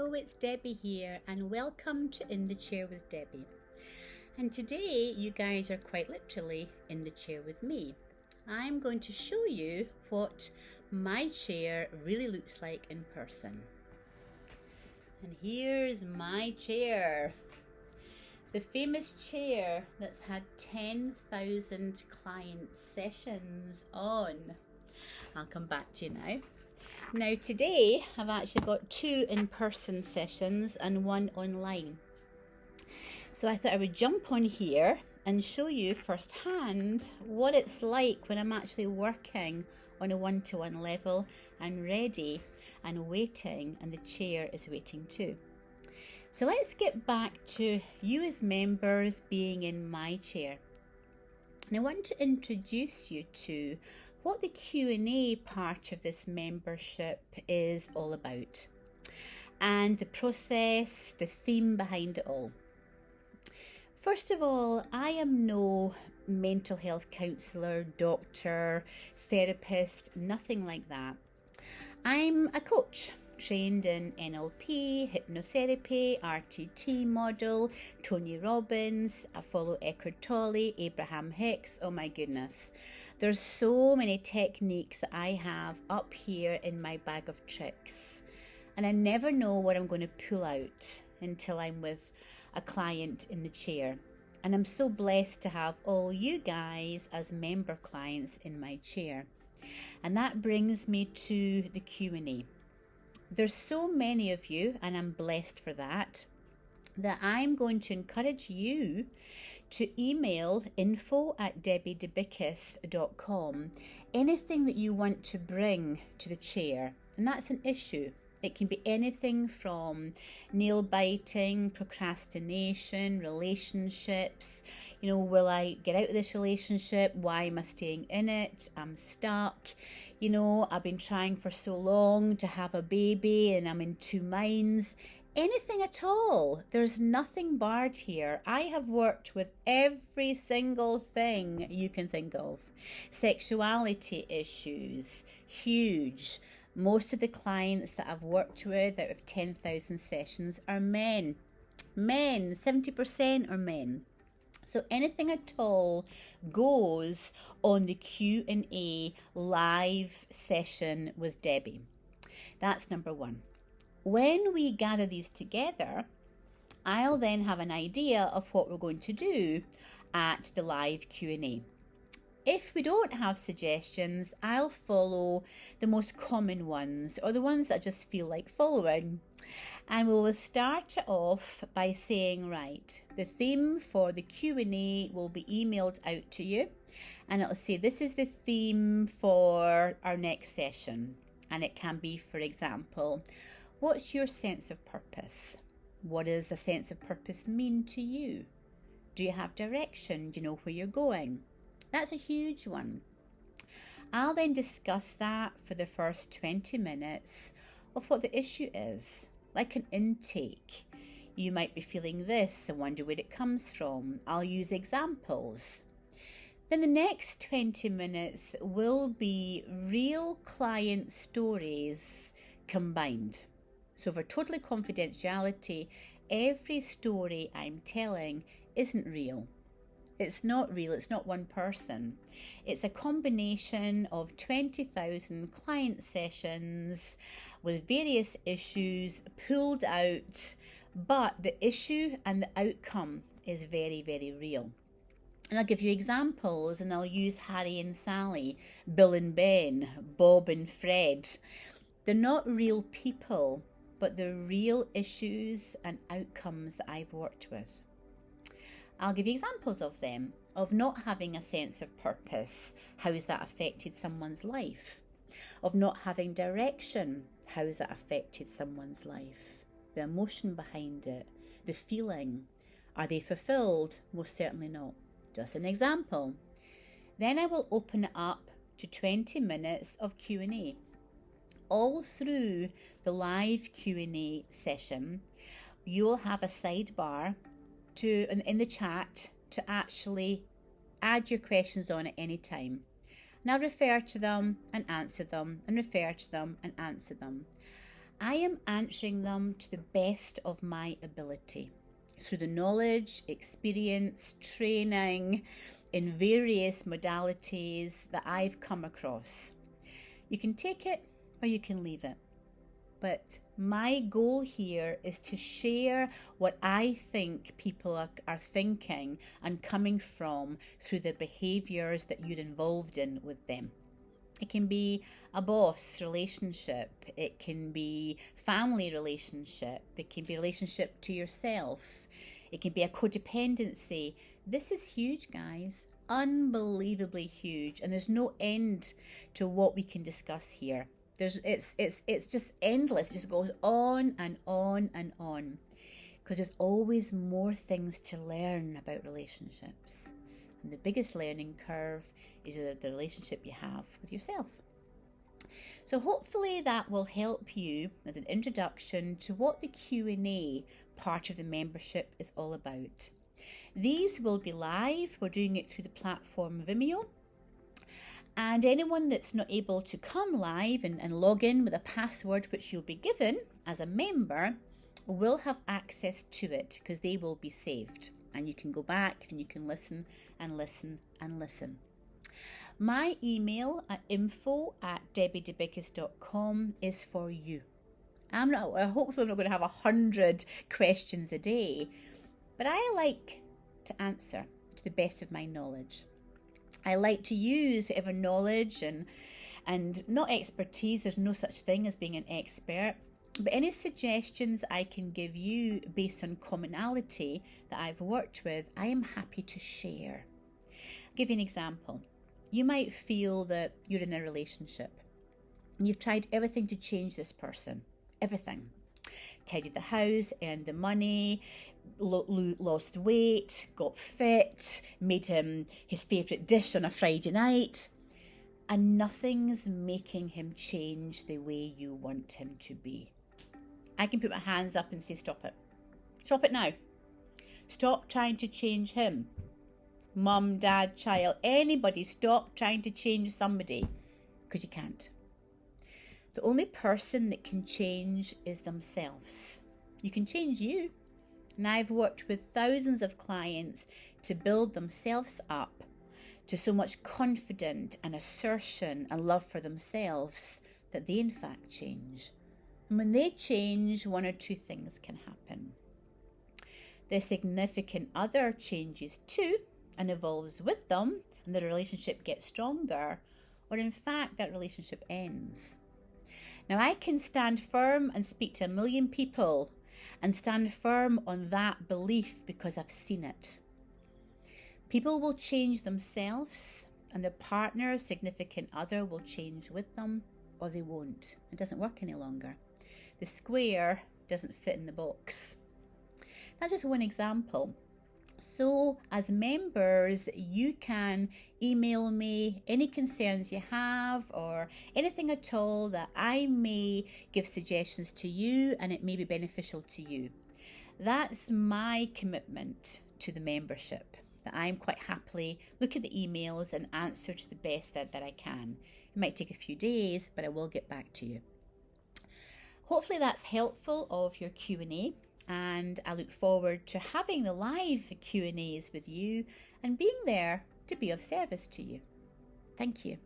Hello, it's Debbie here and welcome to In the Chair with Debbie. And today you guys are quite literally in the chair with me. I'm going to show you what my chair really looks like in person. And here's my chair. The famous chair that's had 10,000 client sessions on. I'll come back to you now. Now today I've actually got 2 in-person sessions and 1 online. So I thought I would jump on here and show you firsthand what it's like when I'm actually working on a one-to-one level and ready and waiting, and the chair is waiting too. So let's get back to you as members being in my chair. And I want to introduce you to what the Q&A part of this membership is all about, and the process, the theme behind it all. First of all, I am no mental health counsellor, doctor, therapist, nothing like that. I'm a coach trained in NLP, hypnotherapy, RTT model, Tony Robbins. I follow Eckhart Tolle, Abraham Hicks. Oh my goodness. There's so many techniques that I have up here in my bag of tricks. And I never know what I'm going to pull out until I'm with a client in the chair. And I'm so blessed to have all you guys as member clients in my chair. And that brings me to the Q&A. There's so many of you, and I'm blessed for that I'm going to encourage you to email info@debbiedebickus.com anything that you want to bring to the chair. And that's an issue. It can be anything from nail biting, procrastination, relationships. Will I get out of this relationship? Why am I staying in it? I'm stuck. I've been trying for so long to have a baby and I'm in 2 minds. Anything at all. There's nothing barred here. I have worked with every single thing you can think of. Sexuality issues, huge. Most of the clients that I've worked with out of 10,000 sessions are men. 70% are men. So anything at all goes on the Q&A live session with Debbie. That's number 1. When we gather these together, I'll then have an idea of what we're going to do at the live Q&A. If we don't have suggestions, I'll follow the most common ones, or the ones that I just feel like following. And we will start off by saying, right, the theme for the Q&A will be emailed out to you. And it'll say, this is the theme for our next session. And it can be, for example, what's your sense of purpose? What does a sense of purpose mean to you? Do you have direction? Do you know where you're going? That's a huge one. I'll then discuss that for the first 20 minutes of what the issue is, like an intake. You might be feeling this and wonder where it comes from. I'll use examples. Then the next 20 minutes will be real client stories combined. So for totally confidentiality, every story I'm telling isn't real. It's not real. It's not one person. It's a combination of 20,000 client sessions with various issues pulled out, but the issue and the outcome is very, very real. And I'll give you examples, and I'll use Harry and Sally, Bill and Ben, Bob and Fred. They're not real people, but they're real issues and outcomes that I've worked with. I'll give you examples of them, of not having a sense of purpose. How has that affected someone's life? Of not having direction. How has that affected someone's life? The emotion behind it, the feeling. Are they fulfilled? Most certainly not. Just an example. Then I will open it up to 20 minutes of Q&A. All through the live Q&A session, you'll have a sidebar in the chat to actually add your questions on at any time. And I'll refer to them and answer them, and refer to them and answer them. I am answering them to the best of my ability through the knowledge, experience, training in various modalities that I've come across. You can take it or you can leave it. But my goal here is to share what I think people are thinking and coming from through the behaviours that you're involved in with them. It can be a boss relationship, it can be family relationship, it can be a relationship to yourself, it can be a codependency. This is huge, guys, unbelievably huge, and there's no end to what we can discuss here. It's just endless. It just goes on and on and on, because there's always more things to learn about relationships. And the biggest learning curve is the relationship you have with yourself. So hopefully that will help you as an introduction to what the Q&A part of the membership is all about. These will be live. We're doing it through the platform Vimeo. And anyone that's not able to come live and log in with a password which you'll be given as a member will have access to it, because they will be saved. And you can go back and you can listen and listen and listen. My email at info@debbiedebickus.com is for you. Hopefully I'm not going to have 100 questions a day, but I like to answer to the best of my knowledge. I like to use whatever knowledge and not expertise, there's no such thing as being an expert, but any suggestions I can give you based on commonality that I've worked with, I am happy to share. I'll give you an example. You might feel that you're in a relationship and you've tried everything to change this person. Everything. Tidied the house, earned the money, lost weight, got fit, made him his favourite dish on a Friday night, and nothing's making him change the way you want him to be. I can put my hands up and say, stop it. Stop it now. Stop trying to change him. Mum, dad, child, anybody, stop trying to change somebody, because you can't. The only person that can change is themselves. You can change you. And I've worked with thousands of clients to build themselves up to so much confidence and assertion and love for themselves that they in fact change. And when they change, one or two things can happen. Their significant other changes too and evolves with them, and the relationship gets stronger, or in fact that relationship ends. Now I can stand firm and speak to 1 million people and stand firm on that belief because I've seen it. People will change themselves and their partner, significant other will change with them, or they won't. It doesn't work any longer. The square doesn't fit in the box. That's just one example. So as members, you can email me any concerns you have or anything at all that I may give suggestions to you and it may be beneficial to you. That's my commitment to the membership, that I'm quite happily look at the emails and answer to the best that I can. It might take a few days, but I will get back to you. Hopefully that's helpful of your Q&A. And I look forward to having the live Q&As with you and being there to be of service to you. Thank you.